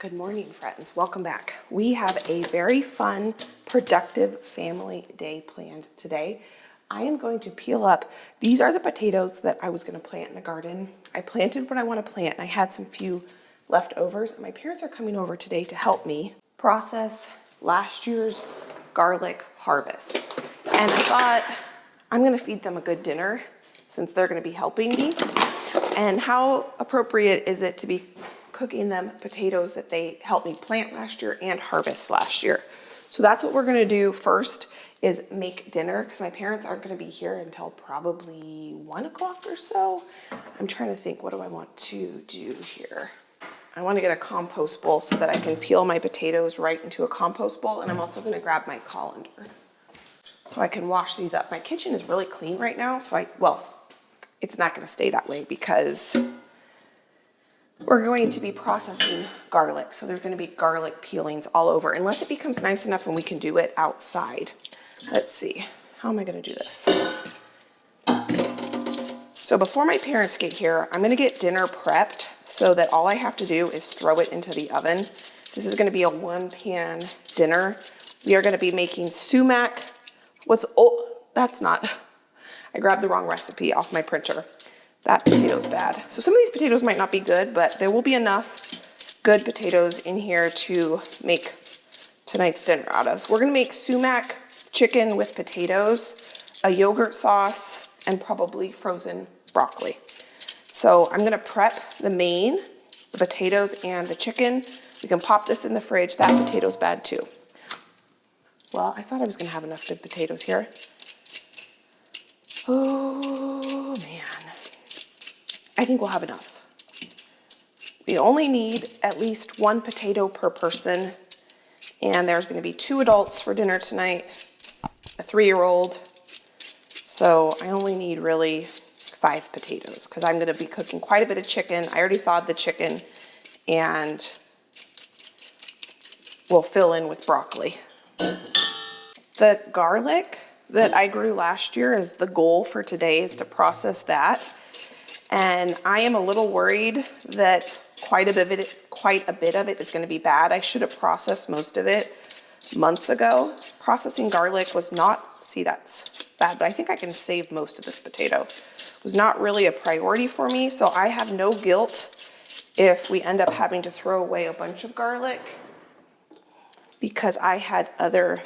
Good morning, friends. Welcome back. We have a very fun, productive family day planned today. I am going to peel up. These are the potatoes that I was going to plant in the garden. I planted what I want to plant, and I had some few leftovers. My parents are coming over today to help me process last year's garlic harvest. And I thought I'm going to feed them a good dinner since they're going to be helping me. And how appropriate is it to be cooking them potatoes that they helped me plant last year and harvest last year. So that's what we're gonna do first, is make dinner, because my parents aren't gonna be here until probably 1 o'clock or so. I'm trying to think, what do I want to do here? I want to get a compost bowl so that I can peel my potatoes right into a compost bowl, and I'm also gonna grab my colander so I can wash these up. My kitchen is really clean right now, so it's not gonna stay that way because we're going to be processing garlic. So there's going to be garlic peelings all over, unless it becomes nice enough and we can do it outside. Let's see, how am I going to do this? So before my parents get here, I'm going to get dinner prepped so that all I have to do is throw it into the oven. This is going to be a 1-pan dinner. We are going to be making sumac. I grabbed the wrong recipe off my printer. That potato's bad. So some of these potatoes might not be good, but there will be enough good potatoes in here to make tonight's dinner out of. We're gonna make sumac chicken with potatoes, a yogurt sauce, and probably frozen broccoli. So I'm gonna prep the potatoes and the chicken. We can pop this in the fridge. That potato's bad too. Well, I thought I was gonna have enough good potatoes here. Oh man. I think we'll have enough. We only need at least 1 potato per person, and there's going to be 2 adults for dinner tonight, a 3-year-old. So I only need really 5 potatoes because I'm going to be cooking quite a bit of chicken. I already thawed the chicken, and we'll fill in with broccoli. The garlic that I grew last year is the goal for today, is to process that. And I am a little worried that quite a bit of it is going to be bad. I should have processed most of it months ago. Processing garlic was not, see, that's bad, but I think I can save most of this potato. It was not really a priority for me, so I have no guilt if we end up having to throw away a bunch of garlic because I had other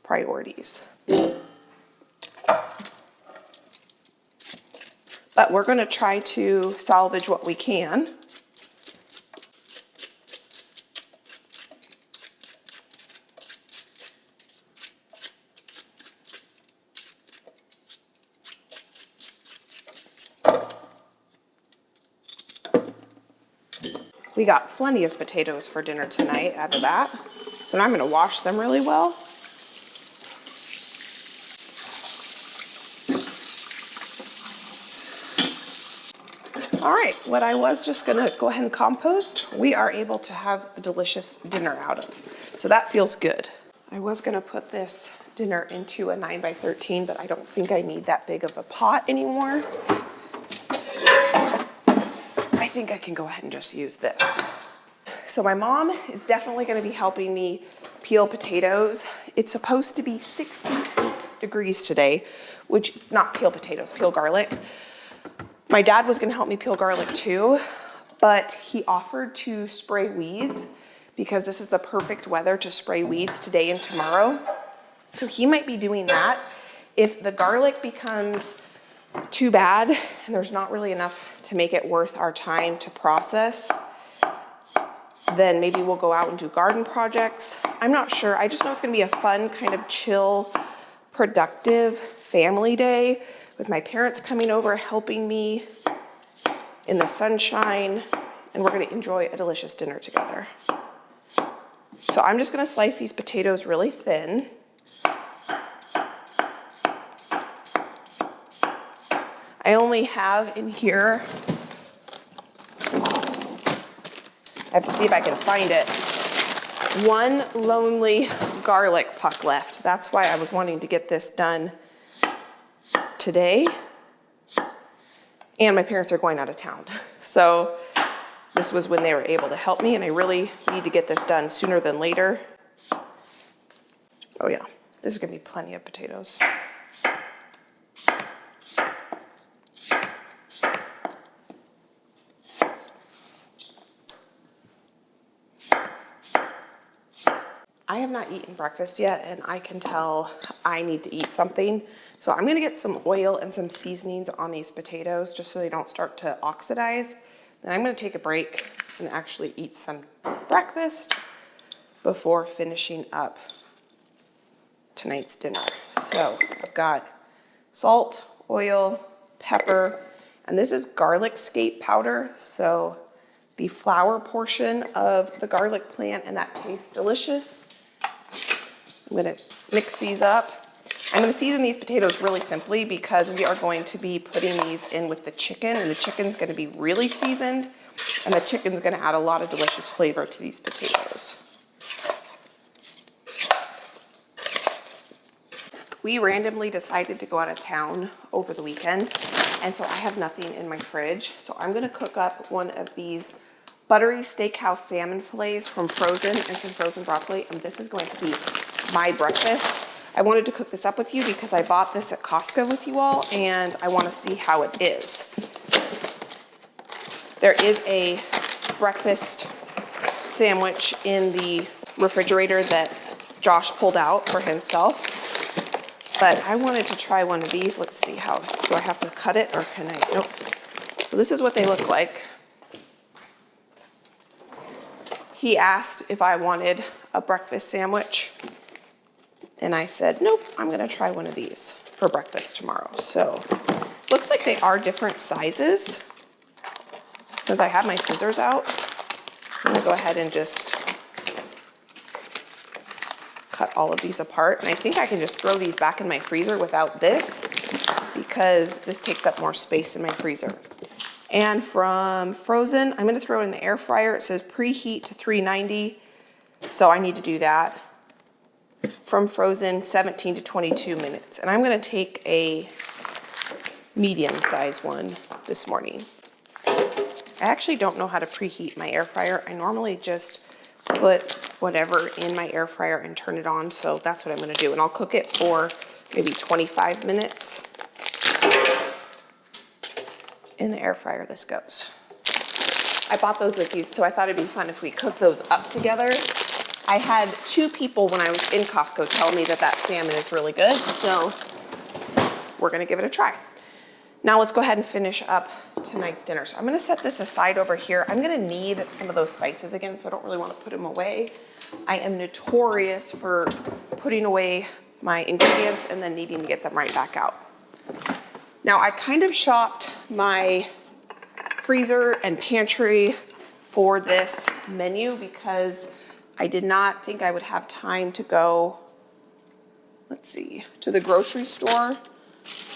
priorities. But we're going to try to salvage what we can. We got plenty of potatoes for dinner tonight out of that. So now I'm going to wash them really well. All right, what I was just gonna go ahead and compost, we are able to have a delicious dinner out of. So that feels good. I was gonna put this dinner into a 9x13, but I don't think I need that big of a pot anymore. I think I can go ahead and just use this. So my mom is definitely gonna be helping me peel potatoes. It's supposed to be 68 degrees today, not peel potatoes, peel garlic. My dad was gonna help me peel garlic too, but he offered to spray weeds because this is the perfect weather to spray weeds today and tomorrow. So he might be doing that. If the garlic becomes too bad and there's not really enough to make it worth our time to process, then maybe we'll go out and do garden projects. I'm not sure. I just know it's gonna be a fun, kind of chill, productive family day with my parents coming over, helping me in the sunshine, and we're gonna enjoy a delicious dinner together. So I'm just gonna slice these potatoes really thin. I only have in here, I have to see if I can find it, 1 lonely garlic puck left. That's why I was wanting to get this done today. And my parents are going out of town. So this was when they were able to help me, and I really need to get this done sooner than later. Oh yeah, this is gonna be plenty of potatoes. I have not eaten breakfast yet, and I can tell I need to eat something. So I'm gonna get some oil and some seasonings on these potatoes just so they don't start to oxidize. Then I'm gonna take a break and actually eat some breakfast before finishing up tonight's dinner. So I've got salt, oil, pepper, and this is garlic scape powder. So the flower portion of the garlic plant, and that tastes delicious. I'm gonna mix these up. I'm gonna season these potatoes really simply because we are going to be putting these in with the chicken, and the chicken's gonna be really seasoned, and the chicken's gonna add a lot of delicious flavor to these potatoes. We randomly decided to go out of town over the weekend, and so I have nothing in my fridge. So I'm gonna cook up one of these buttery steakhouse salmon fillets from Frozen and some frozen broccoli, and this is going to be my breakfast. I wanted to cook this up with you because I bought this at Costco with you all, and I want to see how it is. There is a breakfast sandwich in the refrigerator that Josh pulled out for himself, but I wanted to try one of these. Let's see, how do I have to cut it, or can I? Nope. So this is what they look like. He asked if I wanted a breakfast sandwich, and I said, nope, I'm gonna try one of these for breakfast tomorrow. So looks like they are different sizes. Since I have my scissors out, I'm gonna go ahead and just cut all of these apart. And I think I can just throw these back in my freezer without this, because this takes up more space in my freezer. And from Frozen, I'm gonna throw it in the air fryer. It says preheat to 390, so I need to do that. From Frozen, 17 to 22 minutes. And I'm gonna take a medium-sized one this morning. I actually don't know how to preheat my air fryer. I normally just put whatever in my air fryer and turn it on, so that's what I'm gonna do. And I'll cook it for maybe 25 minutes. In the air fryer this goes. I bought those with you, so I thought it'd be fun if we cook those up together. I had 2 people when I was in Costco tell me that that salmon is really good, so we're gonna give it a try. Now let's go ahead and finish up tonight's dinner. So I'm gonna set this aside over here. I'm gonna need some of those spices again, so I don't really wanna put them away. I am notorious for putting away my ingredients and then needing to get them right back out. Now I kind of shopped my freezer and pantry for this menu because I did not think I would have time to go, let's see, to the grocery store,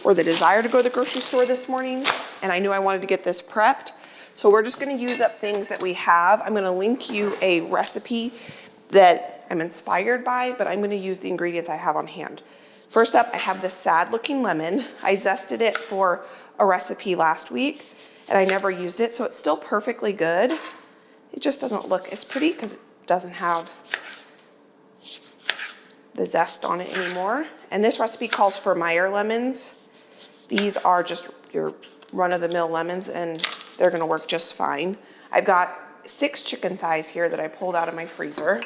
or the desire to go to the grocery store this morning, and I knew I wanted to get this prepped. So we're just gonna use up things that we have. I'm gonna link you a recipe that I'm inspired by, but I'm gonna use the ingredients I have on hand. First up, I have this sad looking lemon. I zested it for a recipe last week, and I never used it, so it's still perfectly good. It just doesn't look as pretty because it doesn't have the zest on it anymore. And this recipe calls for Meyer lemons. These are just your run-of-the-mill lemons, and they're gonna work just fine. I've got 6 chicken thighs here that I pulled out of my freezer.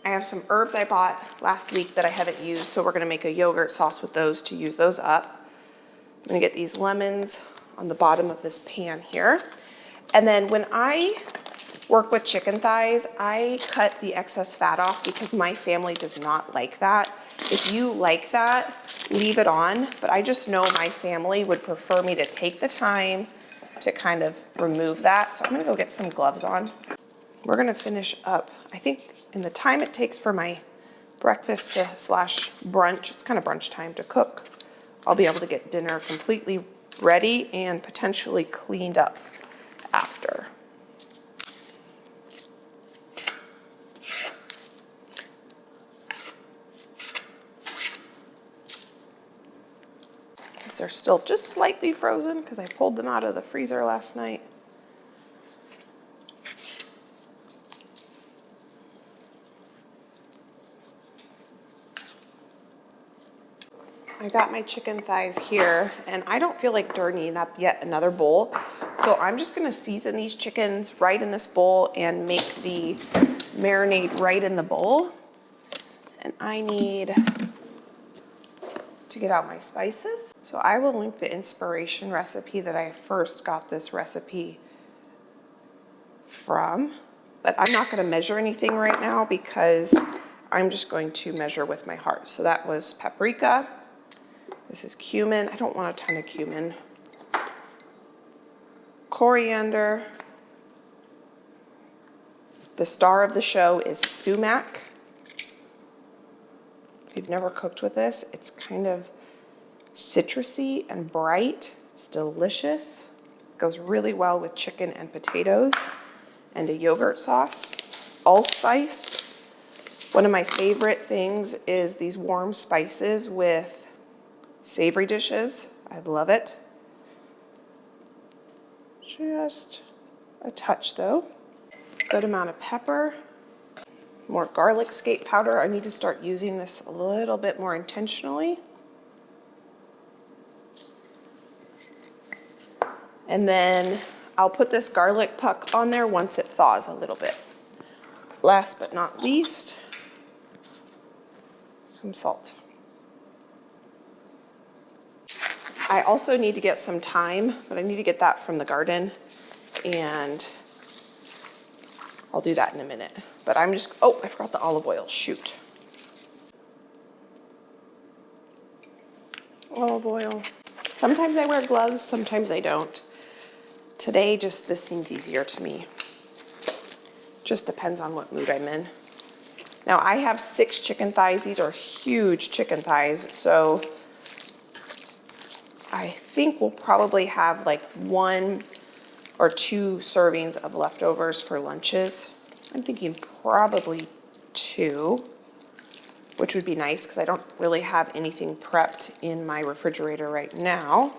I have some herbs I bought last week that I haven't used, so we're gonna make a yogurt sauce with those to use those up. I'm gonna get these lemons on the bottom of this pan here. And then when I work with chicken thighs, I cut the excess fat off because my family does not like that. If you like that, leave it on, but I just know my family would prefer me to take the time to kind of remove that. So I'm gonna go get some gloves on. We're gonna finish up, I think, in the time it takes for my breakfast slash brunch, it's kind of brunch time to cook, I'll be able to get dinner completely ready and potentially cleaned up after. They're still just slightly frozen because I pulled them out of the freezer last night. I got my chicken thighs here, and I don't feel like dirtying up yet another bowl. So I'm just gonna season these chickens right in this bowl and make the marinade right in the bowl. And I need to get out my spices. So I will link the inspiration recipe that I first got this recipe from, but I'm not gonna measure anything right now because I'm just going to measure with my heart. So that was paprika. This is cumin. I don't want a ton of cumin. Coriander. The star of the show is sumac. If you've never cooked with this, it's kind of citrusy and bright. It's delicious. It goes really well with chicken and potatoes and a yogurt sauce. Allspice. One of my favorite things is these warm spices with savory dishes. I love it. Just a touch though. Good amount of pepper. More garlic skate powder. I need to start using this a little bit more intentionally. And then I'll put this garlic puck on there once it thaws a little bit. Last but not least, some salt. I also need to get some thyme, but I need to get that from the garden, and I'll do that in a minute. But I'm just, oh, I forgot the olive oil, shoot. Olive oil. Sometimes I wear gloves, sometimes I don't. Today, just this seems easier to me. Just depends on what mood I'm in. Now I have 6 chicken thighs. These are huge chicken thighs, so I think we'll probably have like 1 or 2 servings of leftovers for lunches. I'm thinking probably 2, which would be nice because I don't really have anything prepped in my refrigerator right now.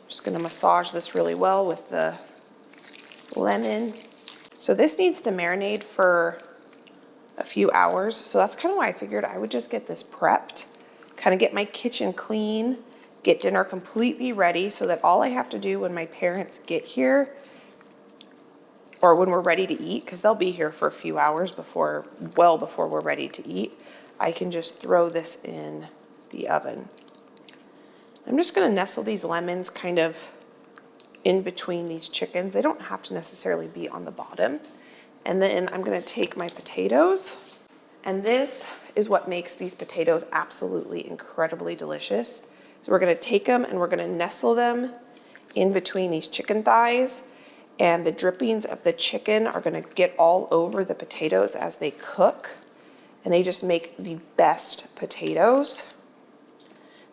Just gonna massage this really well with the lemon. So this needs to marinate for a few hours. So that's kind of why I figured I would just get this prepped, kind of get my kitchen clean, get dinner completely ready so that all I have to do when my parents get here, or when we're ready to eat, because they'll be here for a few hours before, well before we're ready to eat, I can just throw this in the oven. I'm just gonna nestle these lemons kind of in between these chickens. They don't have to necessarily be on the bottom. And then I'm gonna take my potatoes, and this is what makes these potatoes absolutely incredibly delicious. So we're gonna take them and we're gonna nestle them in between these chicken thighs, and the drippings of the chicken are gonna get all over the potatoes as they cook, and they just make the best potatoes.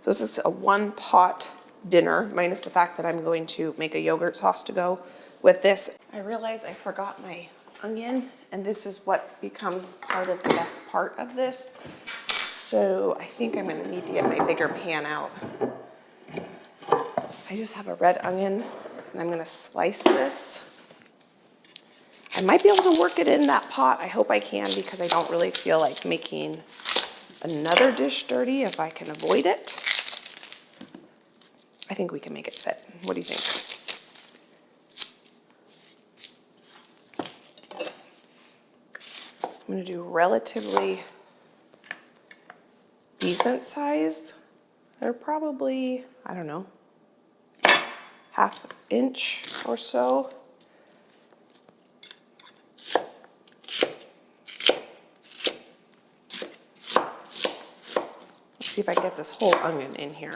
So this is a 1-pot dinner, minus the fact that I'm going to make a yogurt sauce to go with this. I realized I forgot my onion, and this is what becomes part of the best part of this. So I think I'm gonna need to get my bigger pan out. I just have a red onion, and I'm gonna slice this. I might be able to work it in that pot. I hope I can, because I don't really feel like making another dish dirty if I can avoid it. I think we can make it fit. What do you think? I'm gonna do relatively decent size. They're probably, I don't know, 1/2 inch or so. Let's see if I can get this whole onion in here.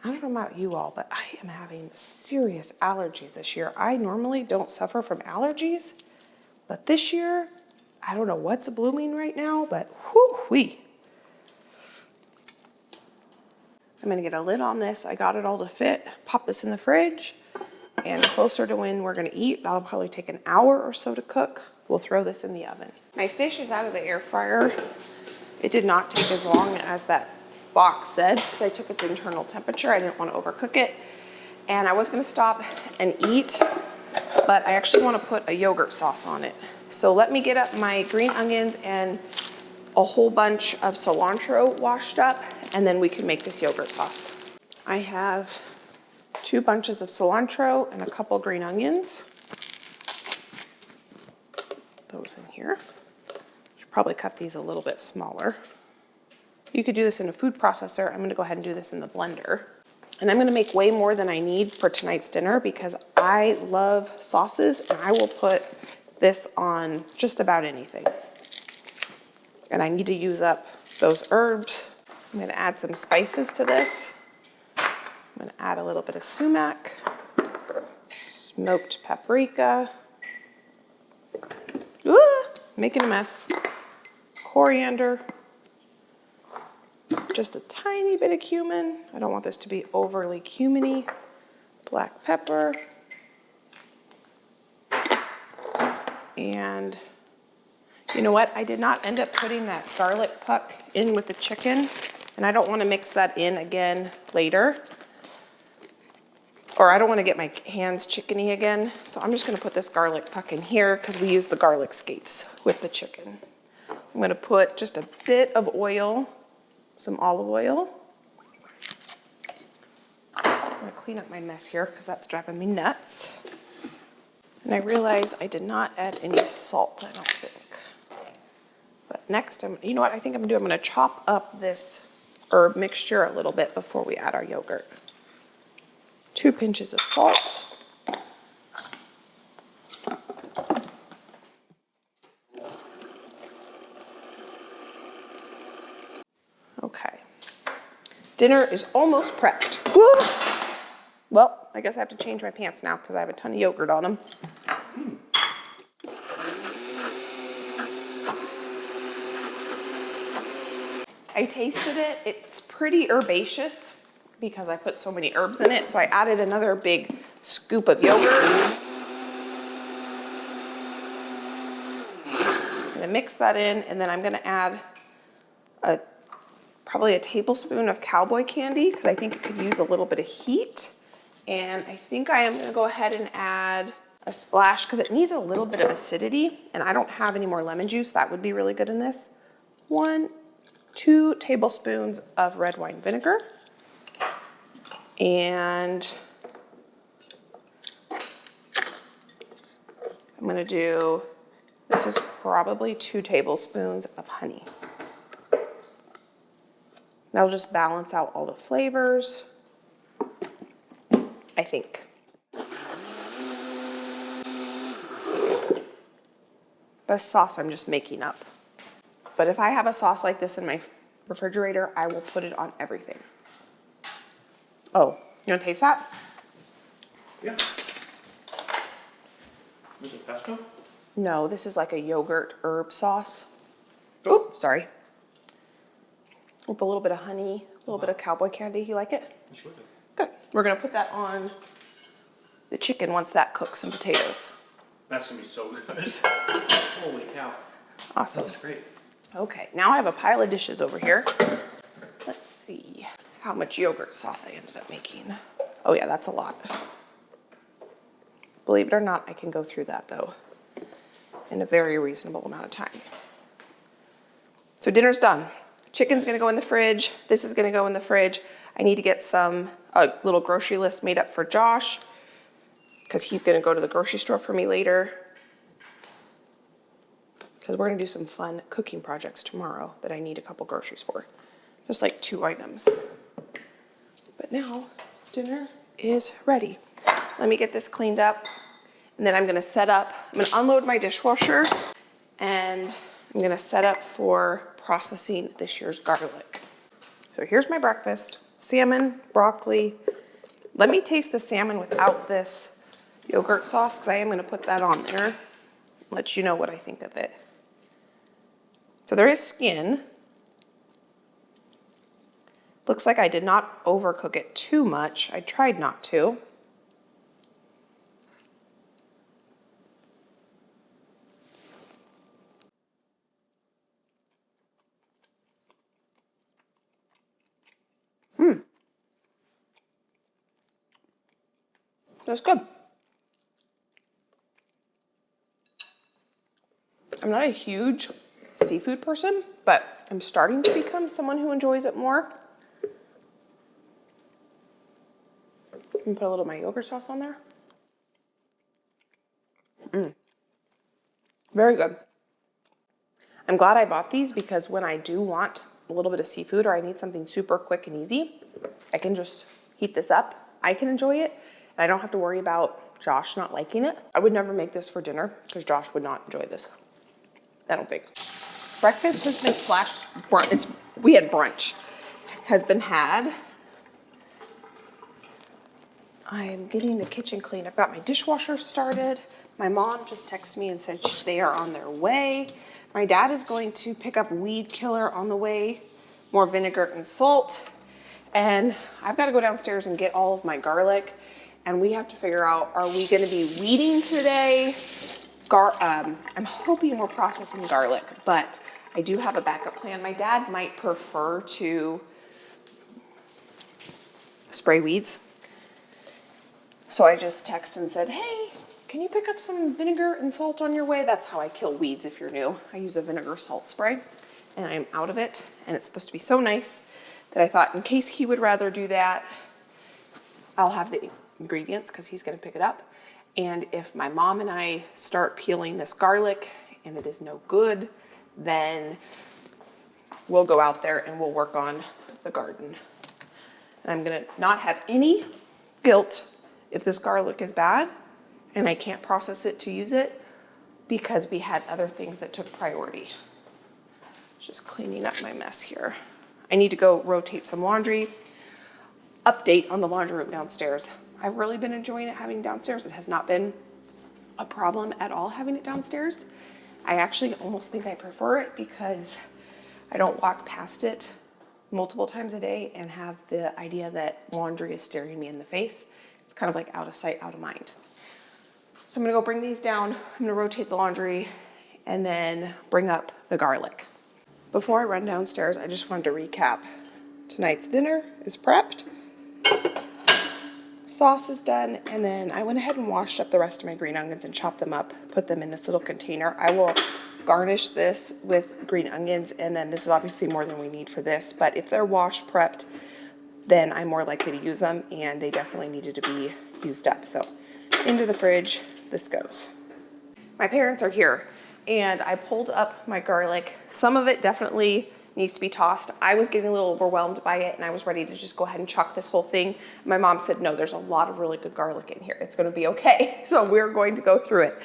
I don't know about you all, but I am having serious allergies this year. I normally don't suffer from allergies, but this year, I don't know what's blooming right now, but whoo-wee. I'm gonna get a lid on this. I got it all to fit. Pop this in the fridge, and closer to when we're gonna eat, that'll probably take an hour or so to cook. We'll throw this in the oven. My fish is out of the air fryer. It did not take as long as that box said, because I took its internal temperature. I didn't want to overcook it. And I was gonna stop and eat, but I actually want to put a yogurt sauce on it. So let me get up my green onions and a whole bunch of cilantro washed up, and then we can make this yogurt sauce. I have 2 bunches of cilantro and a couple green onions. Those in here. Should probably cut these a little bit smaller. You could do this in a food processor. I'm gonna go ahead and do this in the blender. And I'm gonna make way more than I need for tonight's dinner because I love sauces and I will put this on just about anything. And I need to use up those herbs. I'm gonna add some spices to this. I'm gonna add a little bit of sumac, smoked paprika, making a mess, coriander, just a tiny bit of cumin. I don't want this to be overly cuminy. Black pepper. And you know what? I did not end up putting that garlic puck in with the chicken, and I don't want to mix that in again later. Or I don't want to get my hands chickeny again. So I'm just going to put this garlic puck in here because we use the garlic scapes with the chicken. I'm going to put just a bit of oil, some olive oil. I'm going to clean up my mess here because that's driving me nuts. And I realize I did not add any salt, I don't think. But next, you know what I think I'm going to do? I'm going to chop up this herb mixture a little bit before we add our yogurt. 2 pinches of salt. Okay. Dinner is almost prepped. Woo! Well, I guess I have to change my pants now because I have a ton of yogurt on them. I tasted it. It's pretty herbaceous because I put so many herbs in it. So I added another big scoop of yogurt. I'm gonna mix that in, and then I'm gonna add probably a tablespoon of cowboy candy because I think it could use a little bit of heat. And I think I am gonna go ahead and add a splash because it needs a little bit of acidity, and I don't have any more lemon juice. That would be really good in this. 2 tablespoons of red wine vinegar. And I'm gonna do, this is probably 2 tablespoons of honey. That'll just balance out all the flavors, I think. This sauce I'm just making up. But if I have a sauce like this in my refrigerator, I will put it on everything. Oh, you wanna taste that? Yeah. Is it pesto? No, this is like a yogurt herb sauce. Oh, sorry. With a little bit of honey, a little bit of cowboy candy. You like it? I sure do. Good. We're gonna put that on the chicken once that cooks, and potatoes. That's gonna be so good. Holy cow. Awesome. That's great. Okay, now I have a pile of dishes over here. Let's see how much yogurt sauce I ended up making. Oh yeah, that's a lot. Believe it or not, I can go through that though in a very reasonable amount of time. So dinner's done. Chicken's gonna go in the fridge. This is gonna go in the fridge. I need to get a little grocery list made up for Josh because he's gonna go to the grocery store for me later. Because we're gonna do some fun cooking projects tomorrow that I need a couple groceries for. Just like 2 items. But now dinner is ready. Let me get this cleaned up, and then I'm gonna unload my dishwasher, and I'm gonna set up for processing this year's garlic. So here's my breakfast: salmon, broccoli. Let me taste the salmon without this yogurt sauce because I am gonna put that on there. Let you know what I think of it. So there is skin. Looks like I did not overcook it too much. I tried not to. That's good. I'm not a huge seafood person, but I'm starting to become someone who enjoys it more. I'm gonna put a little of my yogurt sauce on there. Very good. I'm glad I bought these because when I do want a little bit of seafood or I need something super quick and easy, I can just heat this up. I can enjoy it and I don't have to worry about Josh not liking it. I would never make this for dinner because Josh would not enjoy this. I don't think. Breakfast has been we had brunch, has been had. I'm getting the kitchen clean. I've got my dishwasher started. My mom just texted me and said they are on their way. My dad is going to pick up weed killer on the way, more vinegar and salt. And I've got to go downstairs and get all of my garlic. And we have to figure out, are we going to be weeding today? I'm hoping we're processing garlic, but I do have a backup plan. My dad might prefer to spray weeds. So I just texted and said, hey, can you pick up some vinegar and salt on your way? That's how I kill weeds if you're new. I use a vinegar salt spray and I'm out of it. And it's supposed to be so nice that I thought in case he would rather do that, I'll have the ingredients because he's gonna pick it up. And if my mom and I start peeling this garlic and it is no good, then we'll go out there and we'll work on the garden. And I'm gonna not have any guilt if this garlic is bad and I can't process it to use it because we had other things that took priority. Just cleaning up my mess here. I need to go rotate some laundry. Update on the laundry room downstairs. I've really been enjoying it having downstairs. It has not been a problem at all having it downstairs. I actually almost think I prefer it because I don't walk past it multiple times a day and have the idea that laundry is staring me in the face. It's kind of like out of sight, out of mind. So I'm gonna go bring these down. I'm gonna rotate the laundry and then bring up the garlic. Before I run downstairs, I just wanted to recap. Tonight's dinner is prepped. Sauce is done, and then I went ahead and washed up the rest of my green onions and chopped them up, put them in this little container. I will garnish this with green onions, and then this is obviously more than we need for this, but if they're washed, prepped, then I'm more likely to use them, and they definitely needed to be used up. So into the fridge, this goes. My parents are here, and I pulled up my garlic. Some of it definitely needs to be tossed. I was getting a little overwhelmed by it and I was ready to just go ahead and chuck this whole thing. My mom said, no, there's a lot of really good garlic in here. It's gonna be okay. So we're going to go through it.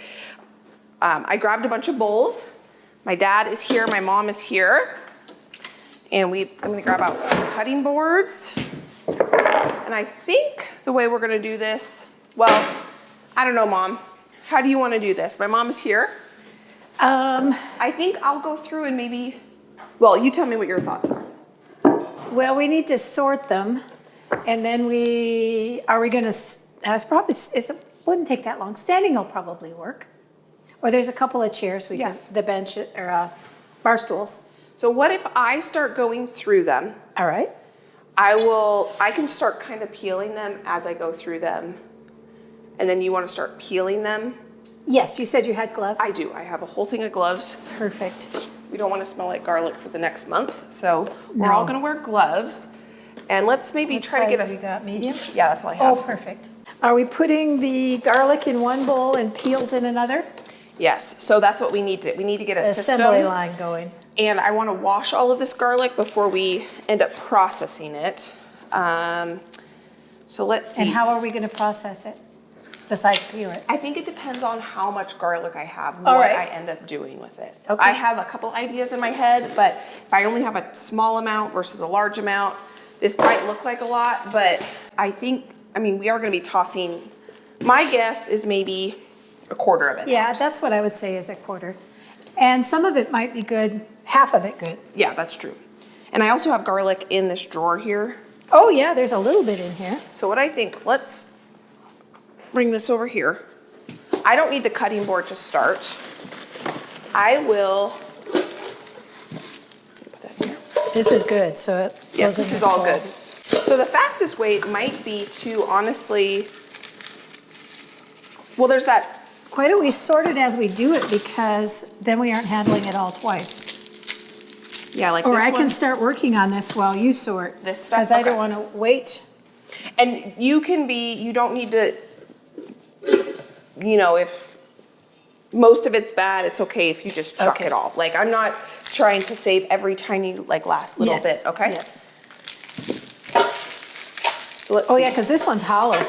I grabbed a bunch of bowls. My dad is here, my mom is here. And I'm gonna grab out some cutting boards. And I think the way we're gonna do this, well, I don't know, Mom. How do you wanna do this? My mom is here. I think I'll go through and maybe, well, you tell me what your thoughts are. Well, we need to sort them, and then are we gonna, it wouldn't take that long. Standing will probably work. Or there's a couple of chairs, Yes. the bench, or bar stools. So what if I start going through them? All right. I can start kind of peeling them as I go through them. And then you want to start peeling them? Yes, you said you had gloves? I do. I have a whole thing of gloves. Perfect. We don't want to smell like garlic for the next month. So we're all No. going to wear gloves. And let's maybe What try to get size we got, medium? Yeah, that's all I Oh, have. perfect. Are we putting the garlic in one bowl and peels in another? Yes. So that's what we need to get a Assembly system. line going. And I want to wash all of this garlic before we end up processing it. So let's see. And how are we gonna process it, besides peel it? I think it depends on how much garlic I have, All what right. I end up doing with it. Okay. I have a couple ideas in my head, but if I only have a small amount versus a large amount, this might look like a lot, but we are gonna be tossing, my guess is maybe a quarter of it. Yeah, that's what I would say is a quarter. And some of it might be good, half of it good. Yeah, that's true. And I also have garlic in this drawer here. Oh yeah, there's a little bit in here. So what I think, let's bring this over here. I don't need the cutting board to start. I will put that here. This is good, so it Yes, goes in this is this all bowl. good. So the fastest way might be to honestly, well, there's that, Why don't we sort it as we do it, because then we aren't handling it all twice. Yeah, like Or this I one. can start working on this while you sort. This stuff? Because I don't Okay. want to wait. And you don't need to, if most of it's bad, it's okay if you just chuck Okay. it all. Like, I'm not trying to save every tiny, last little Yes, bit, okay? Yes. So let's Oh, see. yeah, because this one's hollow.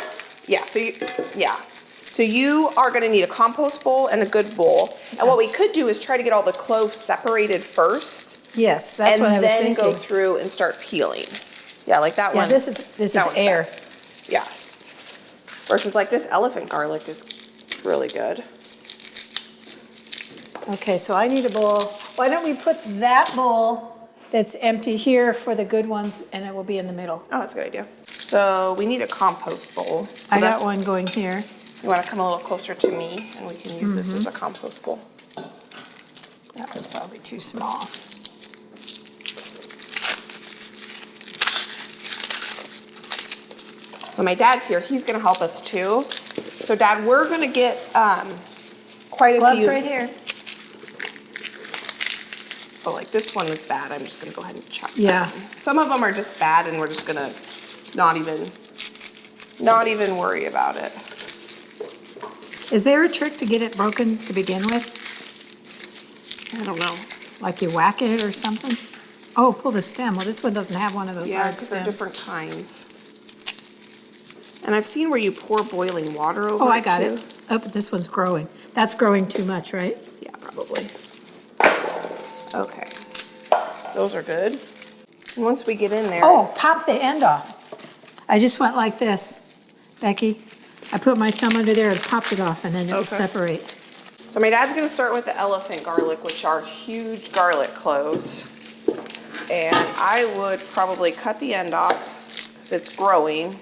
Yeah, So you are gonna need a compost bowl and a good bowl. And what we could do is try to get all the cloves separated first. Yes, that's what I was And then go thinking. through and start peeling. Yeah, like that Yeah, one. this is that one's air. bad. Yeah. Versus like this elephant garlic is really good. Okay, so I need a bowl. Why don't we put that bowl that's empty here for the good ones, and it will be in the middle. Oh, that's a good idea. So we need a compost bowl. So I got that's- one going here. You wanna come a little closer to me and we can use this Mm-hmm. as a compost bowl. That was probably too small. So my dad's here, he's gonna help us too. So Dad, we're gonna get quite a Gloves few. right here. Oh, like this one was bad, I'm just gonna go ahead and chuck that Yeah. one. Some of them are just bad and we're just gonna not even worry about it. Is there a trick to get it broken to begin with? I don't know. Like you whack it or something? Oh, pull the stem. Well, this one doesn't have one of those Yeah, hard because they're stems. different kinds. And I've seen where you pour boiling water over it Oh, I got too. it. Oh, but this one's growing. That's growing too much, right? Yeah, probably. Okay. Those are good. And once we get in there. Oh, pop the end off. I just went like this, Becky. I put my thumb under there and popped it off, and then it will Okay. separate. So my dad's gonna start with the elephant garlic, which are huge garlic cloves. And I would probably cut the end off because it's growing.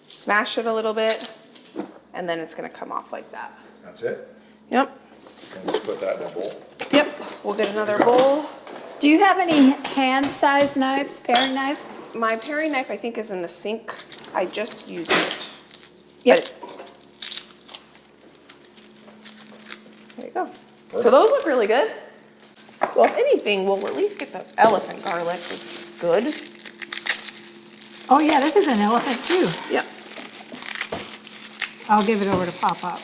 Smash it a little bit, and then it's gonna come off like that. That's it? Yep, And just put that in a bowl. yep. We'll get another bowl. Do you have any hand-sized knives, paring knife? My paring knife, I think, is in the sink. I just used it. Yep. But- There you go. So those look really good. Well, if anything, we'll at least get the elephant garlic. It's good. Oh, yeah, this is an elephant, too. Yep. I'll give it over to Pop-Up.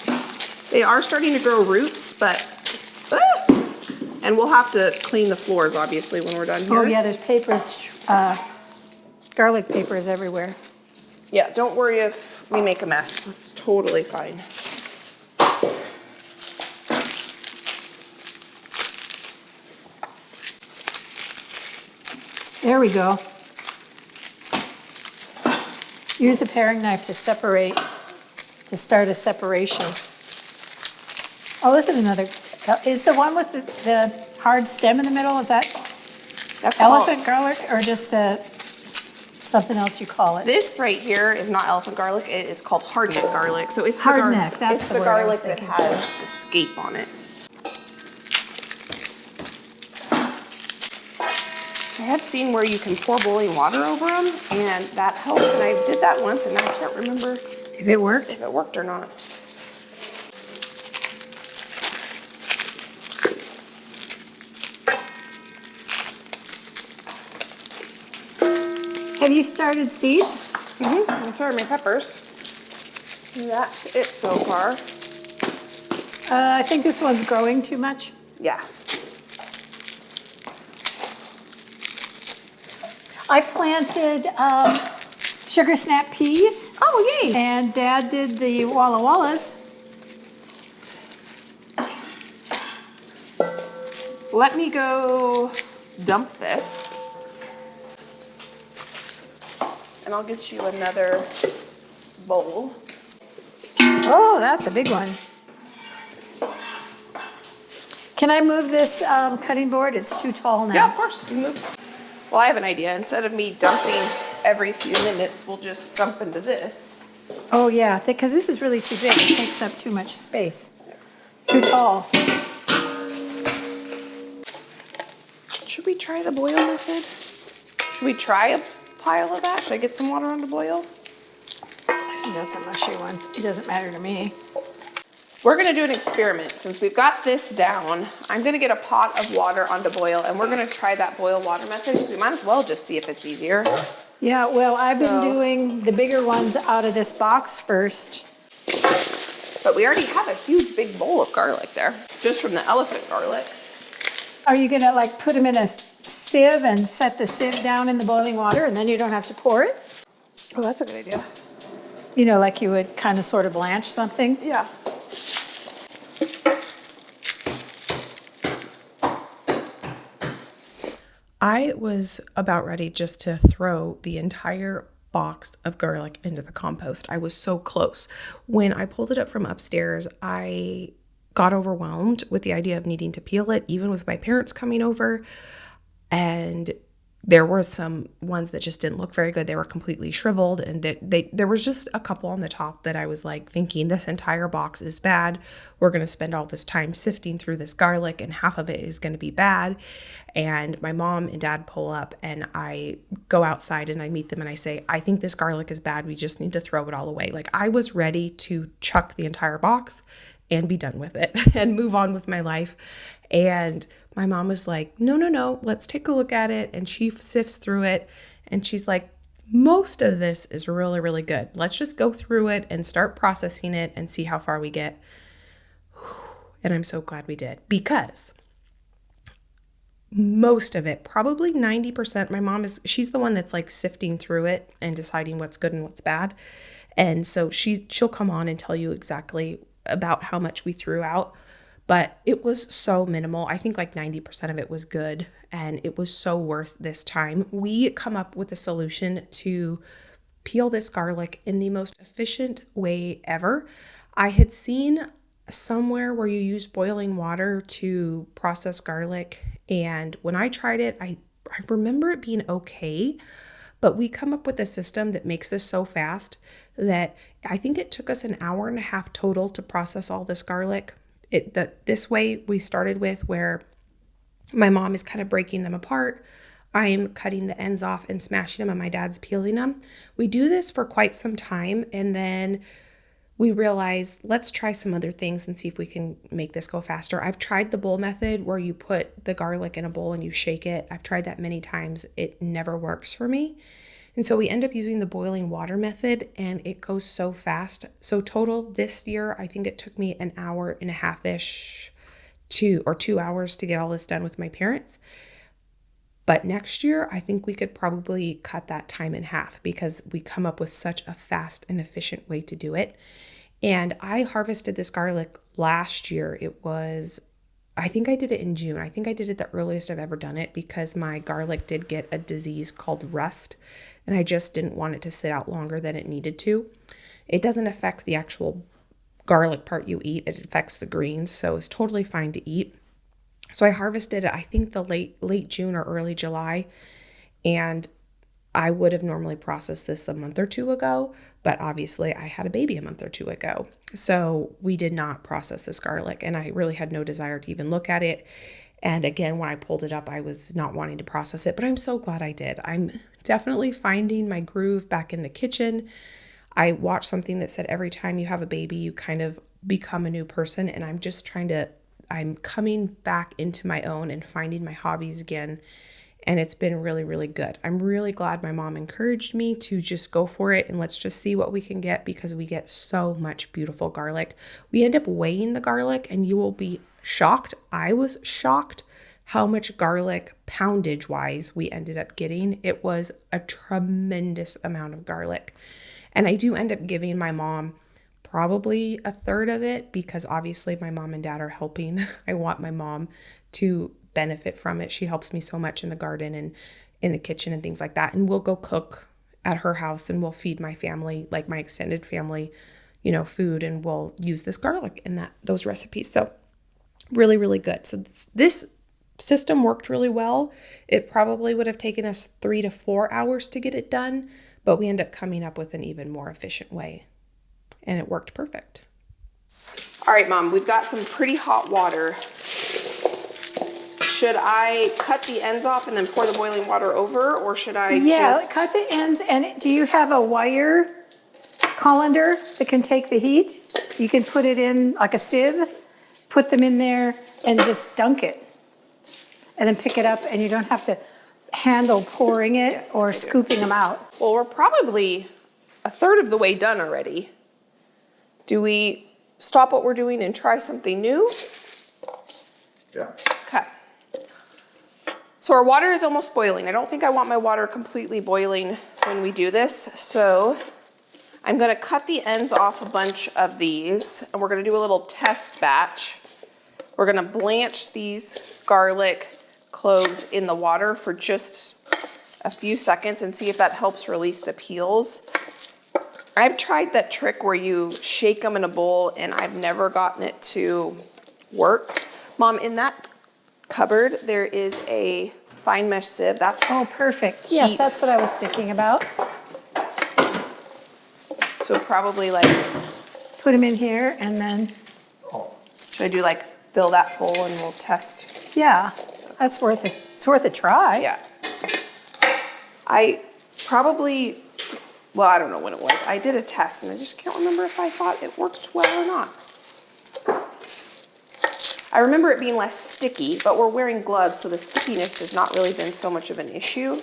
They are starting to grow roots, but, and we'll have to clean the floors, obviously, when we're done here. Oh, yeah, there's papers, garlic papers everywhere. Yeah, don't worry if we make a mess. That's totally fine. There we go. Use a paring knife to separate, to start a separation. Oh, this is another, is the one with the hard stem in the middle, is that That's elephant garlic or just the, something else you call it? This right here is not elephant garlic. It is called hardneck garlic. So it's Hardneck, that's it's the the word I was garlic that thinking has escape on it. I have seen where you can pour boiling water over them, and that helps. And I did that once, and I can't remember If it worked? if it worked or not. Have you started seeds? I started my peppers. And that's it so far. I think this one's growing too much. Yeah. I planted sugar snap peas. Oh, yay! And Dad did the Walla Wallas. Let me go dump this. And I'll get you another bowl. Oh, that's a big one. Can I move this cutting board? It's too tall now. Yeah, of course. You move. Well, I have an idea. Instead of me dumping every few minutes, we'll just dump into this. Oh, yeah, because this is really too big. It takes up too much space. Too tall. Should we try the boil method? Should we try a pile of that? Should I get some water on to boil? I think that's a mushy one. It doesn't matter to me. We're gonna do an experiment. Since we've got this down, I'm gonna get a pot of water onto boil, and we're gonna try that boil water method. We might as well just see if it's easier. Yeah, well, I've been So- doing the bigger ones out of this box first. But we already have a huge big bowl of garlic there, just from the elephant garlic. Are you gonna like put them in a sieve and set the sieve down in the boiling water and then you don't have to pour it? Oh, that's a good idea. You know, like you would kind of sort of blanch something? Yeah. I was about ready just to throw the entire box of garlic into the compost. I was so close. When I pulled it up from upstairs, I got overwhelmed with the idea of needing to peel it, even with my parents coming over. And there were some ones that just didn't look very good. They were completely shriveled, and there was just a couple on the top that I was like thinking, this entire box is bad. We're going to spend all this time sifting through this garlic, and half of it is going to be bad. And my mom and dad pull up, and I go outside and I meet them and I say, I think this garlic is bad. We just need to throw it all away. Like, I was ready to chuck the entire box and be done with it and move on with my life. And my mom was like, no, let's take a look at it. And she sifts through it and she's like, most of this is really, really good. Let's just go through it and start processing it and see how far we get. And I'm so glad we did, because most of it, probably 90%, my mom she's the one that's like sifting through it and deciding what's good and what's bad. And so she'll come on and tell you exactly about how much we threw out. But it was so minimal. I think like 90% of it was good, and it was so worth this time. We come up with a solution to peel this garlic in the most efficient way ever. I had seen somewhere where you use boiling water to process garlic, and when I tried it, I remember it being okay. But we come up with a system that makes this so fast that I think it took us an hour and a half total to process all this garlic. This way we started with, where my mom is kind of breaking them apart. I'm cutting the ends off and smashing them, and my dad's peeling them. We do this for quite some time, and then we realize, let's try some other things and see if we can make this go faster. I've tried the bowl method where you put the garlic in a bowl and you shake it. I've tried that many times. It never works for me. And so we end up using the boiling water method, and it goes so fast. So total this year, I think it took me an hour and a half-ish 2 hours to get all this done with my parents. But next year, I think we could probably cut that time in half, because we come up with such a fast and efficient way to do it. And I harvested this garlic last year. I think I did it in June. I think I did it the earliest I've ever done it, because my garlic did get a disease called rust, and I just didn't want it to sit out longer than it needed to. It doesn't affect the actual garlic part you eat. It affects the greens, so it's totally fine to eat. So I harvested it, I think the late June or early July, and I would have normally processed this a month or two ago, but obviously I had a baby a month or two ago. So we did not process this garlic, and I really had no desire to even look at it. And again, when I pulled it up, I was not wanting to process it, but I'm so glad I did. I'm definitely finding my groove back in the kitchen. I watched something that said every time you have a baby, you kind of become a new person, and I'm coming back into my own and finding my hobbies again. And it's been really, really good. I'm really glad my mom encouraged me to just go for it, and let's just see what we can get, because we get so much beautiful garlic. We end up weighing the garlic, and you will be shocked. I was shocked how much garlic poundage wise we ended up getting. It was a tremendous amount of garlic. And I do end up giving my mom probably a third of it, because obviously my mom and dad are helping. I want my mom to benefit from it. She helps me so much in the garden and in the kitchen and things like that. And we'll go cook at her house, and we'll feed my family, like my extended family, food, and we'll use this garlic in those recipes. So really, really good. So this system worked really well. It probably would have taken us 3 to 4 hours to get it done, but we end up coming up with an even more efficient way, and it worked perfect. All right, Mom, we've got some pretty hot water. Should I cut the ends off and then pour the boiling water over, or should I Cut the ends. And do you have a wire colander that can take the heat? You can put it in like a sieve, put them in there and just dunk it. And then pick it up and you don't have to handle pouring it Yes, I or do. scooping them out. Well, we're probably a third of the way done already. Do we stop what we're doing and try something new? Yeah. Okay. So our water is almost boiling. I don't think I want my water completely boiling when we do this. So I'm gonna cut the ends off a bunch of these and we're gonna do a little test batch. We're gonna blanch these garlic cloves in the water for just a few seconds and see if that helps release the peels. I've tried that trick where you shake them in a bowl and I've never gotten it to work. Mom, in that cupboard, there is a fine mesh sieve. That's Oh, perfect. Yes, Heat. that's what I was thinking about. so probably like, Put them in here and then, should I do like fill that full and we'll test? yeah, that's worth it. It's worth a try. Yeah. I probably, well, I don't know when it was. I did a test and I just can't remember if I thought it worked well or not. I remember it being less sticky, but we're wearing gloves, so the stickiness has not really been so much of an issue.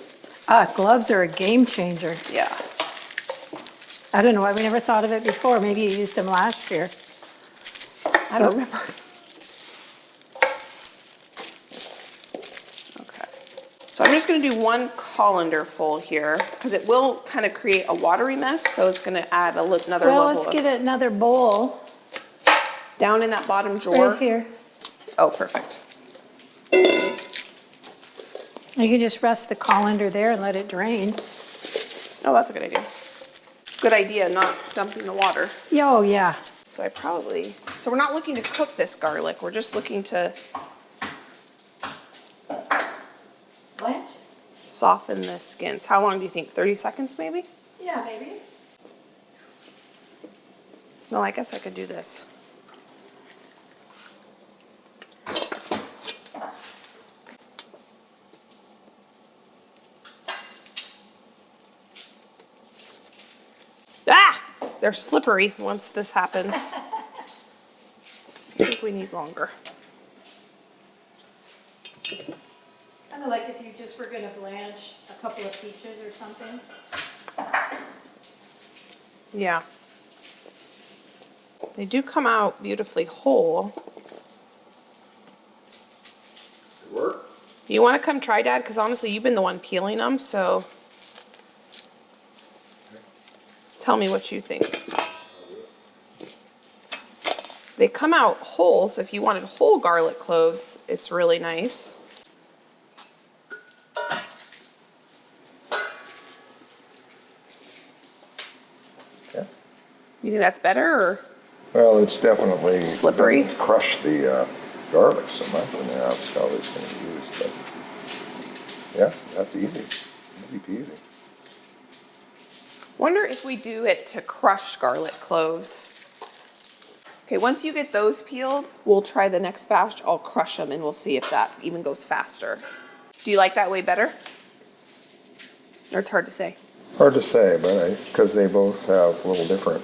Gloves are a game changer. Yeah. I don't know why we never thought of it before. Maybe you used them last year. I don't remember. Okay. So I'm just gonna do one colander full here because it will kind of create a watery mess. So it's gonna add another Well, level let's of, get another bowl down in that bottom drawer. right here. Oh, perfect. You can just rest the colander there and let it drain. Oh, that's a good idea. Good idea, not dumping the water. Oh, yeah. So so we're not looking to cook this garlic. We're just looking to Blanch? soften the skins. How long do you think? 30 seconds maybe? Yeah, maybe. No, I guess I could do this. Ah! They're slippery once this happens. I think we need longer. Kind of like if you just were going to blanch a couple of peaches or something. Yeah. They do come out beautifully whole. Good work. You want to come try, Dad? Because honestly, you've been the one peeling them, so tell me what you think. They come out whole, so if you wanted whole garlic cloves, it's really nice. Yeah. You think that's better, or? Well, it's definitely. Slippery. Doesn't crush the garlic so much, and then that's how it's going to be used, but. Yeah, that's easy. Easy peasy. Wonder if we do it to crushed garlic cloves. Okay, once you get those peeled, we'll try the next batch. I'll crush them and we'll see if that even goes faster. Do you like that way better? Or it's hard to say? Hard to say, but because they both have a little different.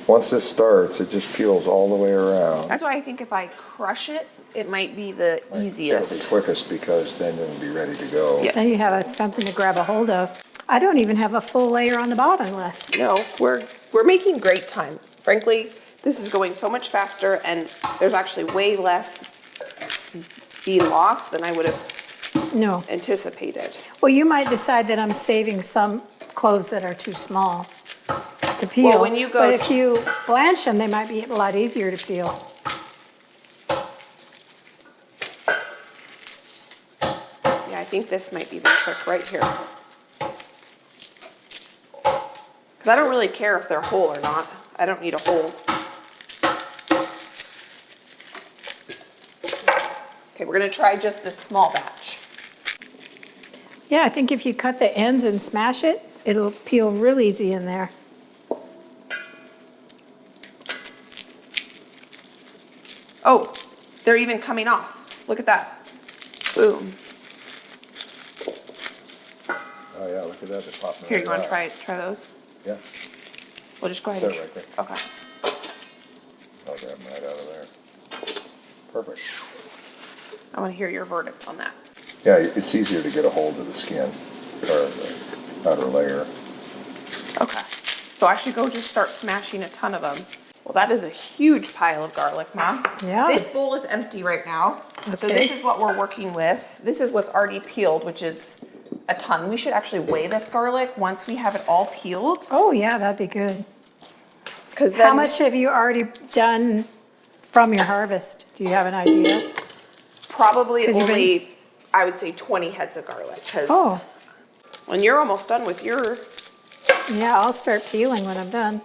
Once this starts, it just peels all the way around. That's why I think if I crush it, it might be the It'll be easiest. quickest because then it'll be ready to go. Yeah. Then you have something to grab a hold of. I don't even have a full layer on the bottom left. No, we're making great time. Frankly, this is going so much faster and there's actually way less being lost than I would have No. anticipated. Well, you might decide that I'm saving some cloves that are too small to peel. Well, when you go But if you blanch them, they might be a lot easier to peel. Yeah, I think this might be the trick right here. Because I don't really care if they're whole or not. I don't need a whole. Okay, we're gonna try just this small batch. Yeah, I think if you cut the ends and smash it, it'll peel real easy in there. Oh, they're even coming off. Look at that. Boom. Oh, yeah, look at that, they're popping Here, you right wanna out. try those? Yeah. We'll just go ahead Set and. it right there. Okay. Perfect. I want to hear your verdict on that. Yeah, it's easier to get a hold of the skin or the outer layer. Okay, so I should go just start smashing a ton of them. Well, that is a huge pile of garlic, Mom. Yeah. This bowl is empty right now. So Okay. this is what we're working with. This is what's already peeled, which is a ton. We should actually weigh this garlic once we have it all peeled. Oh, yeah, that'd be good. Because How much have you already done from your harvest? Do you have an idea? Probably 'Cause you've been- only, I would say 20 heads of garlic. 'Cause Oh, when you're almost done with your, yeah, I'll start peeling when I'm done.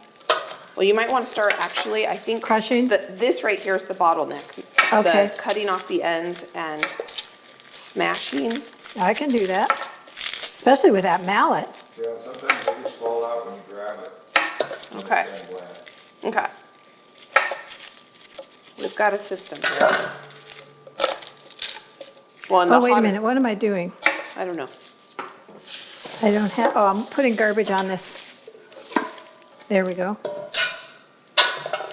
well, you might want to start actually, I think. Crushing? This right here is the bottleneck. Okay. The cutting off the ends and smashing. I can do that, especially with that mallet. Yeah, sometimes they just fall out when you grab it. Okay. Okay. We've got a system here. Well, and Oh, the wait a hot- minute, what am I doing? I don't know. I don't have, oh, I'm putting garbage on this. There we go.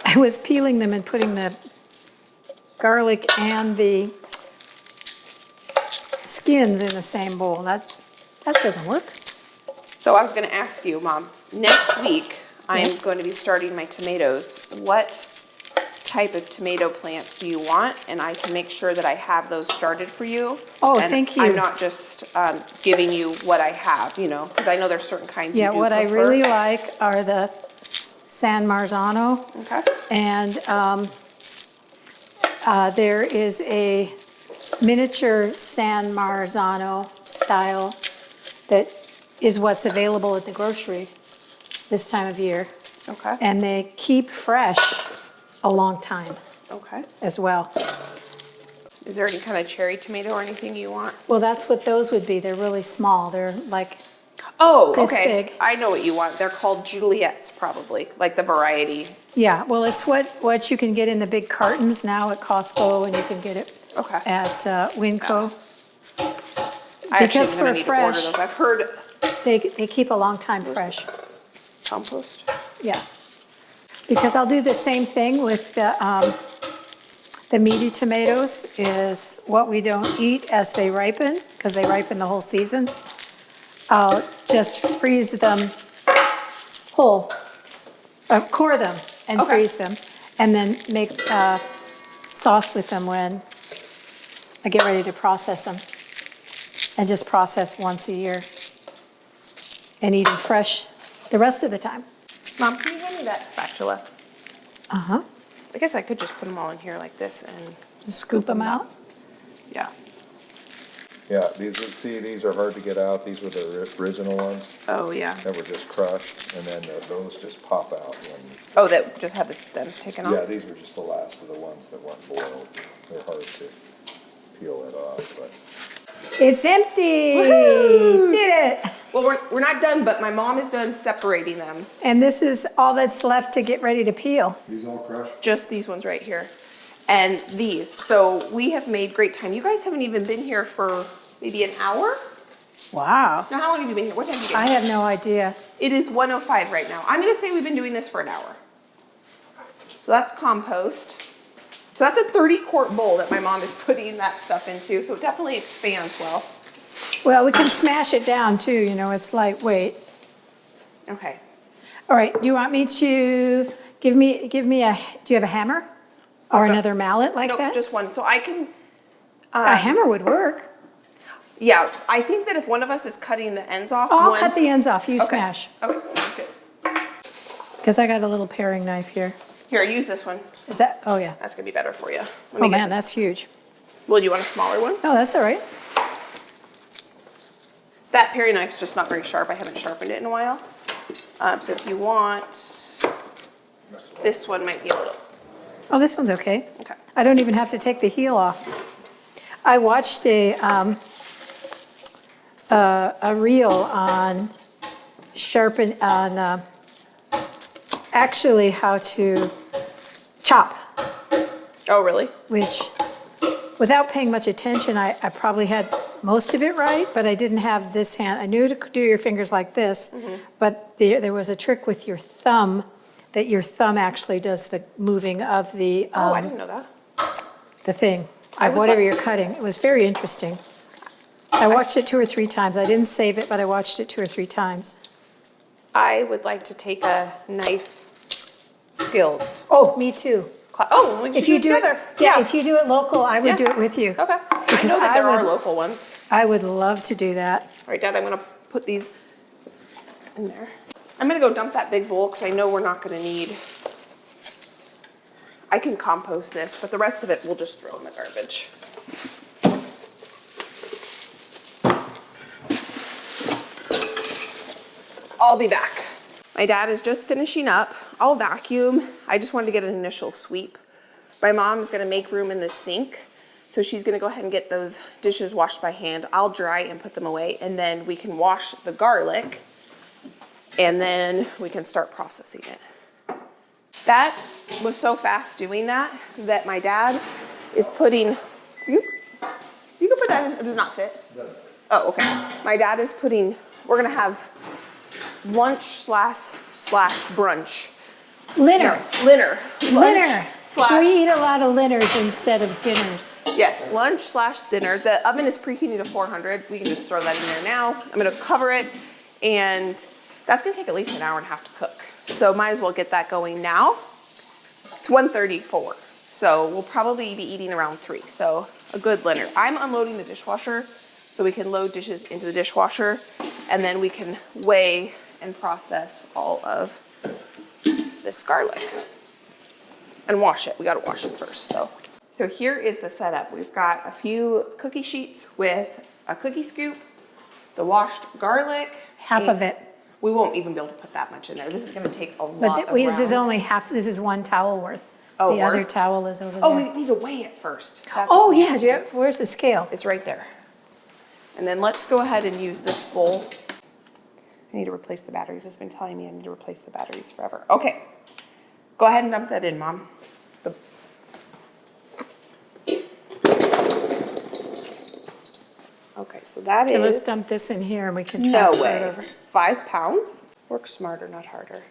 I was peeling them and putting the garlic and the skins in the same bowl. That doesn't work. So I was gonna ask you, Mom, next week, I am Yes. going to be starting my tomatoes. What type of tomato plants do you want? And I can make sure that I have those started for you. Oh, And thank you. I'm not just giving you what I have, you know, because I know there's certain kinds you Yeah, do what I prefer. really like are the San Marzano. Okay, And there is a miniature San Marzano style that is what's available at the grocery this time of year. okay, And they keep fresh a long time okay. as well. Is there any kind of cherry tomato or anything you want? Well, that's what those would be. They're really small. They're like, Oh, This okay. big. I know what you want. They're called Juliet's probably, like the variety. yeah, well, it's what you can get in the big cartons now at Costco, and you can get it Okay. at Winco. I actually Because am gonna for need to order fresh- those. I've heard They keep a long time fresh. compost. Yeah. Because I'll do the same thing with the meaty tomatoes, is what we don't eat as they ripen, because they ripen the whole season. I'll just freeze them whole, core them and Okay. freeze them, and then make sauce with them when I get ready to process them. And just process once a year. And eat them fresh the rest of the time. Mom, can you hand me that spatula? Uh-huh. I guess I could just put them all in here like this and, Just scoop them out. yeah. Yeah, these are hard to get out. These were the original ones Oh, yeah. that were just crushed, and then those just pop out when, Oh, that just had the stems taken off? yeah, these were just the last of the ones that weren't boiled. They're hard to peel it off, but. It's empty! Woohoo! Did it! Well, we're not done, but my mom is done separating them. And this is all that's left to get ready to peel. These all crushed? Just these ones right here. And these. So we have made great time. You guys haven't even been here for maybe an hour? Wow. Now, how long have you been here? What time have you been I here? have no idea. It is 1:05 right now. I'm gonna say we've been doing this for an hour. So that's compost. So that's a 30-quart bowl that my mom is putting that stuff into. So it definitely expands well. Well, we can smash it down too, you know, it's lightweight. Okay. All right, do you want me to give me do you have a hammer? Or another mallet like No, that? just one. So I can, A hammer would work. yeah, I think that if one of us is cutting the ends off, Oh, I'll one- cut the ends off, you Okay. smash. Okay, sounds good. Because I got a little paring knife here. Here, use this one. Is that, oh yeah. That's gonna be better for you. Let Oh me get man, this. that's huge. Well, do you want a smaller one? Oh, that's all right. That paring knife's just not very sharp. I haven't sharpened it in a while. So if you want, this one might be a little, Oh, this one's okay. okay. I don't even have to take the heel off. I watched a reel on actually how to chop, Oh, really? which without paying much attention, I probably had most of it right, but I didn't have this hand. I knew to do your fingers like this, but there was a trick with your thumb, that your thumb actually does the moving of the Oh, I didn't know that. the thing I of would whatever like- you're cutting. It was very interesting. I watched it 2 or 3 times. I didn't save it, but I watched it 2 or 3 times. I would like to take a knife skills. Oh, me too. Oh, we can If you do it, together. yeah, if you do it local, I would Yeah. do it with you. Okay. I Because know that I there are would- local ones. I would love to do that. All right, Dad, I'm gonna put these in there. I'm gonna go dump that big bowl because I know we're not gonna need. I can compost this, but the rest of it we'll just throw in the garbage. I'll be back. My dad is just finishing up. I'll vacuum. I just wanted to get an initial sweep. My mom's gonna make room in the sink, so she's gonna go ahead and get those dishes washed by hand. I'll dry and put them away, and then we can wash the garlic, and then we can start processing it. That was so fast doing that my dad is putting, you can put that in, it does not fit. Oh, okay. My dad is putting, we're gonna have lunch slash brunch. Linner. Linner. Linner. Slash, We eat a lot of linners instead of dinners. yes, lunch slash dinner. The oven is preheating to 400. We can just throw that in there now. I'm gonna cover it, and that's gonna take at least an hour and a half to cook. So might as well get that going now. It's 1:34, so we'll probably be eating around 3. So a good dinner. I'm unloading the dishwasher, so we can load dishes into the dishwasher, and then we can weigh and process all of this garlic and wash it. We gotta wash it first though. So here is the setup. We've got a few cookie sheets with a cookie scoop, the washed garlic. Half of it. We won't even be able to put that much in there. This is gonna take a lot But of this is rounds. only half, this is 1 towel worth. Oh, The other worth? towel is over Oh, there. we need to weigh it first. That's Oh, what we yeah, need to yeah, do. where's the scale? It's right there. And then let's go ahead and use this bowl. I need to replace the batteries. It's been telling me I need to replace the batteries forever. Okay. Go ahead and dump that in, Mom. Okay, so that Okay, let's is, dump this in here and we can no transfer it way, over. 5 pounds? Work smarter, not harder.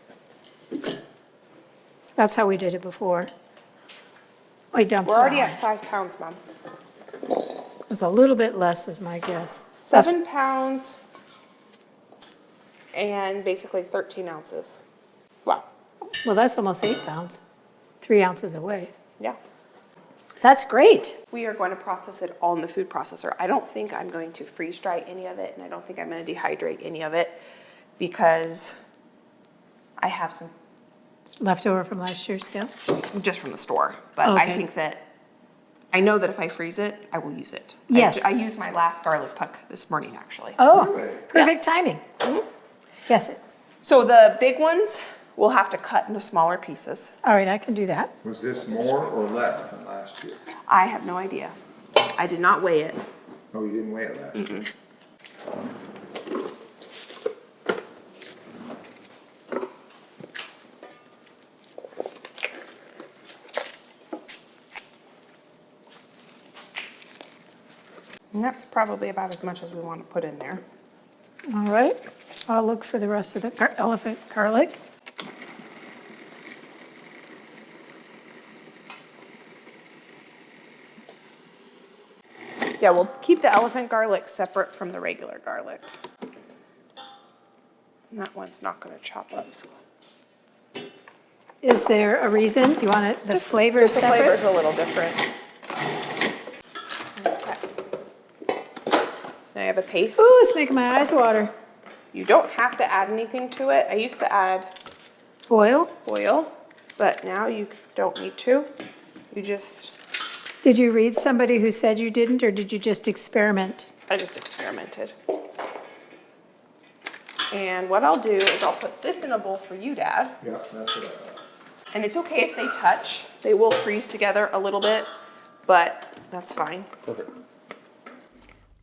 That's how we did it before. We dumped it We're already all. at 5 pounds, Mom. It's a little bit less is my guess. 7 pounds and basically 13 ounces. Wow, Well, that's almost 8 pounds, 3 ounces away. yeah. That's great. We are going to process it all in the food processor. I don't think I'm going to freeze dry any of it, and I don't think I'm going to dehydrate any of it because I have some Leftover from last year still? just from the store. But I Okay. think that, I know that if I freeze it, I will use it. Yes. I used my last garlic puck this morning, actually. Oh, Really? perfect timing. Yes, So the big ones, we'll have to cut into smaller pieces. all right, I can do that. Was this more or less than last year? I have no idea. I did not weigh it. Oh, you didn't weigh it last year? And that's probably about as much as we want to put in there. All right, I'll look for the rest of the elephant garlic. Yeah, we'll keep the elephant garlic separate from the regular garlic. And that one's not gonna chop up. So. Is there a reason? You want it, the flavor is The flavor's separate? a little different. Okay. Now I have a paste. Ooh, it's making my eyes water. You don't have to add anything to it. I used to add Oil? oil, but now you don't need to. You just, Did you read somebody who said you didn't, or did you just experiment? I just experimented. And what I'll do is I'll put this in a bowl for you, Dad. Yeah, that's what I thought. And it's okay if they touch. They will freeze together a little bit, but that's fine. Perfect.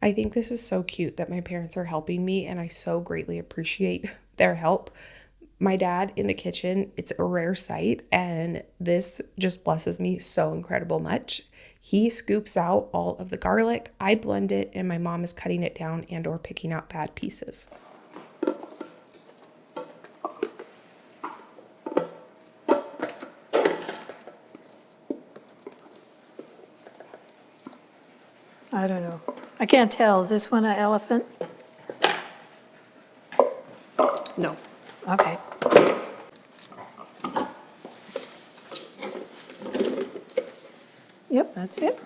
I think this is so cute that my parents are helping me, and I so greatly appreciate their help. My dad in the kitchen, it's a rare sight, and this just blesses me so incredible much. He scoops out all of the garlic, I blend it, and my mom is cutting it down and or picking out bad pieces. I don't know. I can't tell. Is this one an elephant? No. Okay. Yep, that's it.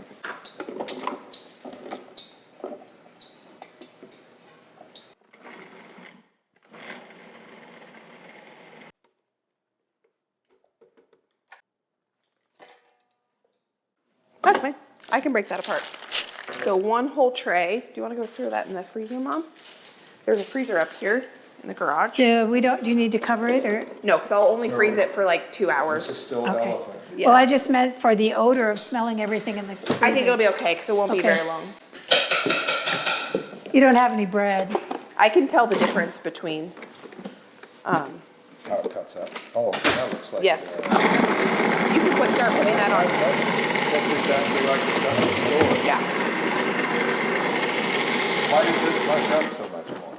That's fine. I can break that apart. So one whole tray. Do you want to go through that in the freezer, Mom? There's a freezer up here in the garage. Do you need to cover it or? No, because I'll only freeze it for like 2 This is hours. still Okay. elephant. Well, I Yes. just meant for the odor of smelling everything in the freezer. I think it'll be okay because it won't be Okay. very long. You don't have any bread. I can tell the difference between, How it cuts up. Oh, that looks like. yes. You can start putting that on. That's exactly like the stuff in the store. Yeah. Why does this mush up so much more?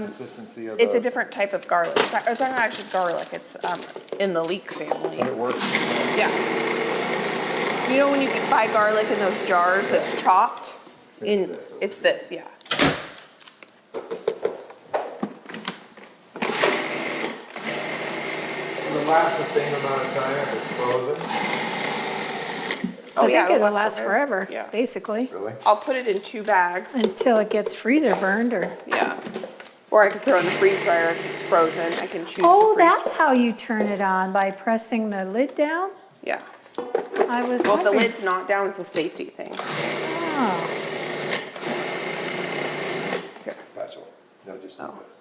Consistency of the. It's a different type of garlic. It's not actually garlic. It's in the leek family. But it works. Yeah. You know when you can buy garlic in those jars that's chopped? It's this, yeah. Will it last the same amount of time if it's frozen? Oh, I yeah, think it'll last last forever, Yeah. basically, Really? I'll put it in 2 bags. until it gets freezer burned or. Yeah. Or I can throw it in the freeze dryer if it's frozen. I can choose Oh, the freeze that's how you turn it on, by pressing the lid down? Yeah. I was Well, if the wondering. lid's not down, it's a safety thing. Oh, Here. That's all. No, just Oh. this.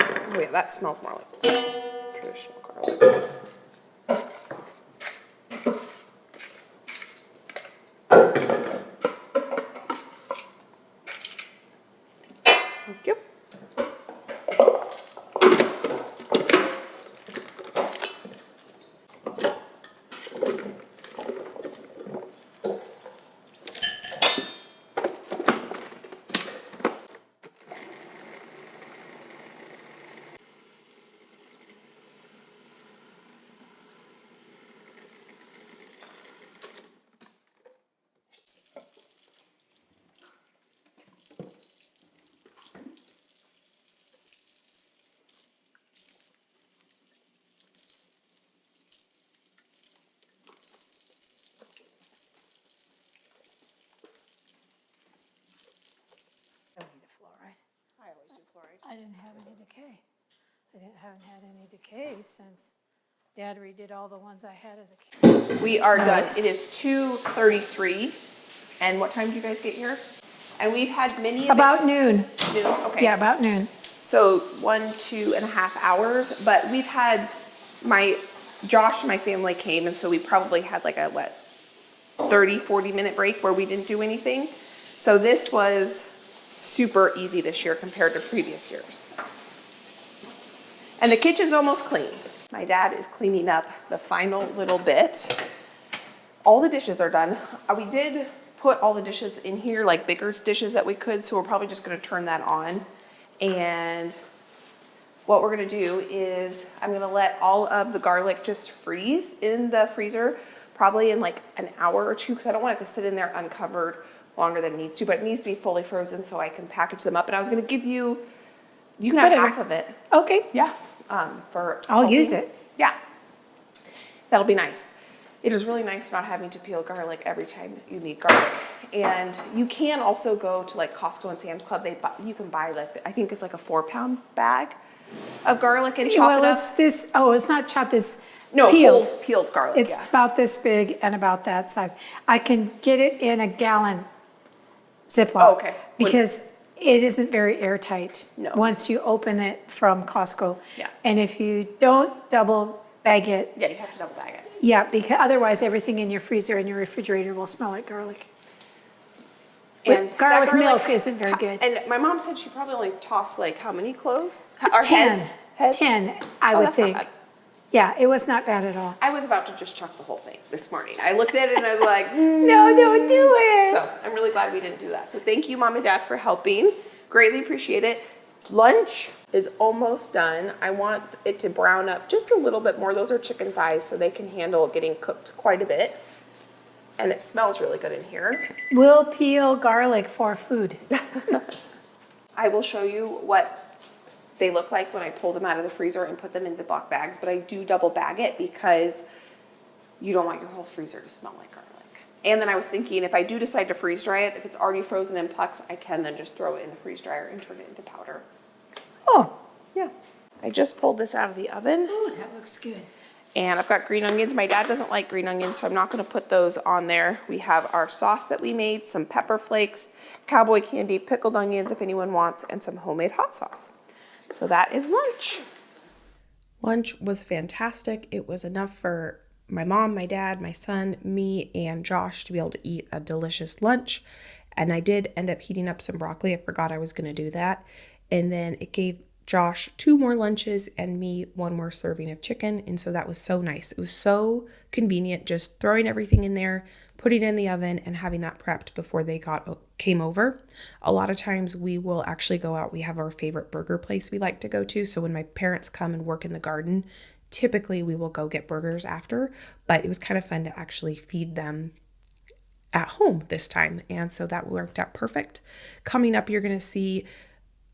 Oh yeah, that smells more like traditional garlic. Thank you. don't need a fluoride. I always do fluoride. I didn't have any decay. Haven't had any decay since Dad redid all the ones I had as a kid. We are No, done. it's- It is 2:33. And what time do you guys get here? And we've had many of About noon, it. Noon? Okay. yeah, about noon. So 1.5 hours, but we've had Josh and my family came, and so we probably had like a 30-40 minute break where we didn't do anything. So this was super easy this year compared to previous years. And the kitchen's almost clean. My dad is cleaning up the final little bit. All the dishes are done. We did put all the dishes in here, like bigger dishes that we could, so we're probably just gonna turn that on. And what we're gonna do is I'm gonna let all of the garlic just freeze in the freezer, probably in like an hour or 2, because I don't want it to sit in there uncovered longer than it needs to, but it needs to be fully frozen so I can package them up. And I was gonna give you can have Whatever. half of it. Okay, Yeah, for. I'll use helping. it. Yeah. That'll be nice. It is really nice not having to peel garlic every time you need garlic. And you can also go to like Costco and Sam's Club. You can buy like, I think it's like a 4-pound bag of garlic and chop well, it up. it's this, oh, it's not chopped, it's No, peeled. whole peeled garlic, It's yeah. about this big and about that size. I can get it in a gallon Ziploc. Oh, okay. Because it isn't very airtight. No. Once you open it from Costco. Yeah. And if you don't double bag it, Yeah, you have to double bag it. yeah, because otherwise everything in your freezer and your refrigerator will smell like garlic. And But garlic that milk isn't very good. And my mom said she probably only tossed like how many cloves? Or 10. heads? Heads? 10, I Oh, would that's not think. bad. Yeah, it was not bad at all. I was about to just chuck the whole thing this morning. I looked at it and I was like, No, don't do it. So I'm really glad we didn't do that. So thank you, Mom and Dad, for helping. Greatly appreciate it. Lunch is almost done. I want it to brown up just a little bit more. Those are chicken thighs, so they can handle getting cooked quite a bit. And it smells really good in here. We'll peel garlic for food. I will show you what they look like when I pull them out of the freezer and put them in Ziploc bags, but I do double bag it because you don't want your whole freezer to smell like garlic. And then I was thinking, if I do decide to freeze dry it, if it's already frozen in pucks, I can then just throw it in the freeze dryer and turn it into powder. Oh, Yeah. I just pulled this out of the oven. ooh, that looks good. And I've got green onions. My dad doesn't like green onions, so I'm not going to put those on there. We have our sauce that we made, some pepper flakes, cowboy candy, pickled onions if anyone wants, and some homemade hot sauce. So that is lunch. Lunch was fantastic. It was enough for my mom, my dad, my son, me, and Josh to be able to eat a delicious lunch. And I did end up heating up some broccoli. I forgot I was going to do that. And then it gave Josh 2 more lunches and me 1 more serving of chicken. And so that was so nice. It was so convenient just throwing everything in there, putting it in the oven, and having that prepped before they came over. A lot of times we will actually go out. We have our favorite burger place we like to go to. So when my parents come and work in the garden, typically we will go get burgers after. But it was kind of fun to actually feed them at home this time. And so that worked out perfect. Coming up, you're going to see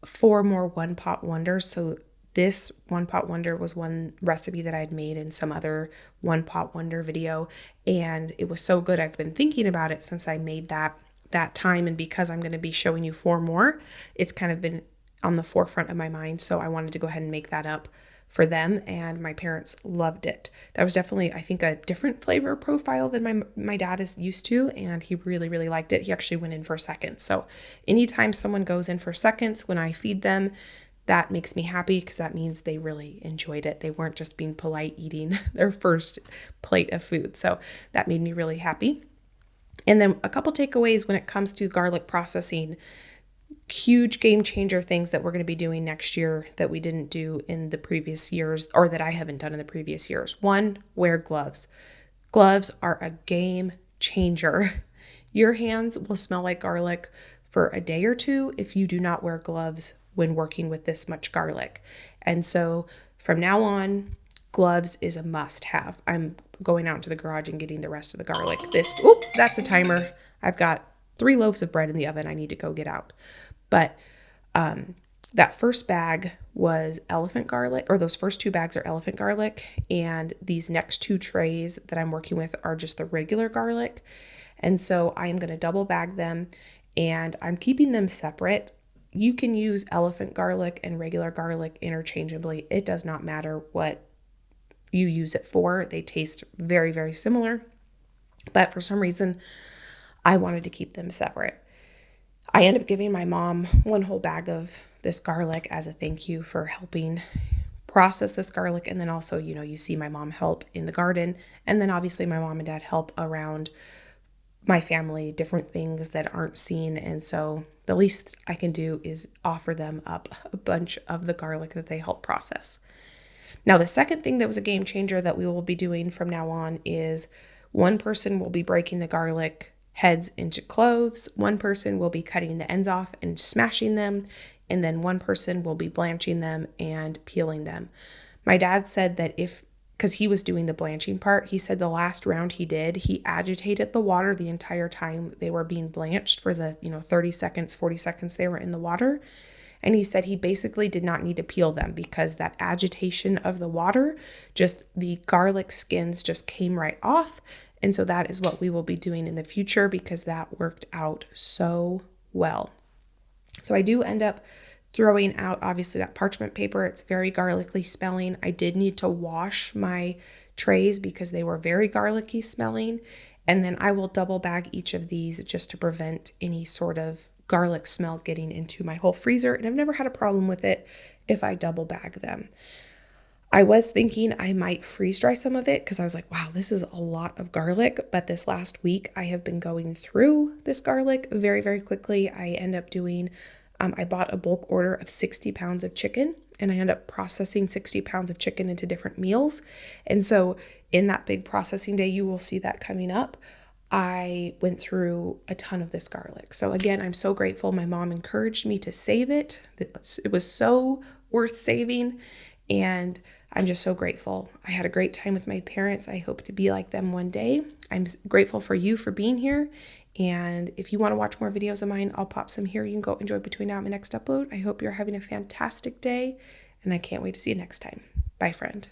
4 more One Pot Wonders. So this One Pot Wonder was one recipe that I had made in some other One Pot Wonder video. And it was so good. I've been thinking about it since I made that time. And because I'm going to be showing you 4 more, it's kind of been on the forefront of my mind. So I wanted to go ahead and make that up for them, and my parents loved it. That was definitely, I think, a different flavor profile than my dad is used to, and he really, really liked it. He actually went in for seconds. So anytime someone goes in for seconds when I feed them, that makes me happy because that means they really enjoyed it. They weren't just being polite eating their first plate of food. So that made me really happy. And then a couple takeaways when it comes to garlic processing. Huge game changer things that we're going to be doing next year that we didn't do in the previous years, or that I haven't done in the previous years. 1, wear gloves. Gloves are a game changer. Your hands will smell like garlic for a day or 2 if you do not wear gloves when working with this much garlic. And so from now on, gloves is a must have. I'm going out into the garage and getting the rest of the garlic. That's a timer. I've got 3 loaves of bread in the oven I need to go get out. But that first bag was elephant garlic, or those first 2 bags are elephant garlic. And these next 2 trays that I'm working with are just the regular garlic. And so I am going to double bag them, and I'm keeping them separate. You can use elephant garlic and regular garlic interchangeably. It does not matter what you use it for. They taste very, very similar. But for some reason, I wanted to keep them separate. I ended up giving my mom 1 whole bag of this garlic as a thank you for helping process this garlic. And then also, you see my mom help in the garden. And then obviously my mom and dad help around my family, different things that aren't seen. And so the least I can do is offer them up a bunch of the garlic that they help process. Now, the second thing that was a game changer that we will be doing from now on is 1 person will be breaking the garlic heads into cloves, 1 person will be cutting the ends off and smashing them, and then 1 person will be blanching them and peeling them. My dad said that because he was doing the blanching part, he said the last round he did, he agitated the water the entire time they were being blanched for the 30 seconds, 40 seconds they were in the water. And he said he basically did not need to peel them because that agitation of the water, just the garlic skins just came right off. And so that is what we will be doing in the future because that worked out so well. So I do end up throwing out, obviously, that parchment paper. It's very garlicky smelling. I did need to wash my trays because they were very garlicky smelling. And then I will double bag each of these just to prevent any sort of garlic smell getting into my whole freezer. And I've never had a problem with it if I double bag them. I was thinking I might freeze dry some of it because I was like, wow, this is a lot of garlic. But this last week, I have been going through this garlic very, very quickly. I end up doing, I bought a bulk order of 60 pounds of chicken, and I end up processing 60 pounds of chicken into different meals. And so in that big processing day, you will see that coming up. I went through a ton of this garlic. So again, I'm so grateful. My mom encouraged me to save it. It was so worth saving. And I'm just so grateful. I had a great time with my parents. I hope to be like them one day. I'm grateful for you for being here. And if you want to watch more videos of mine, I'll pop some here. You can go enjoy between now and my next upload. I hope you're having a fantastic day, and I can't wait to see you next time. Bye, friend.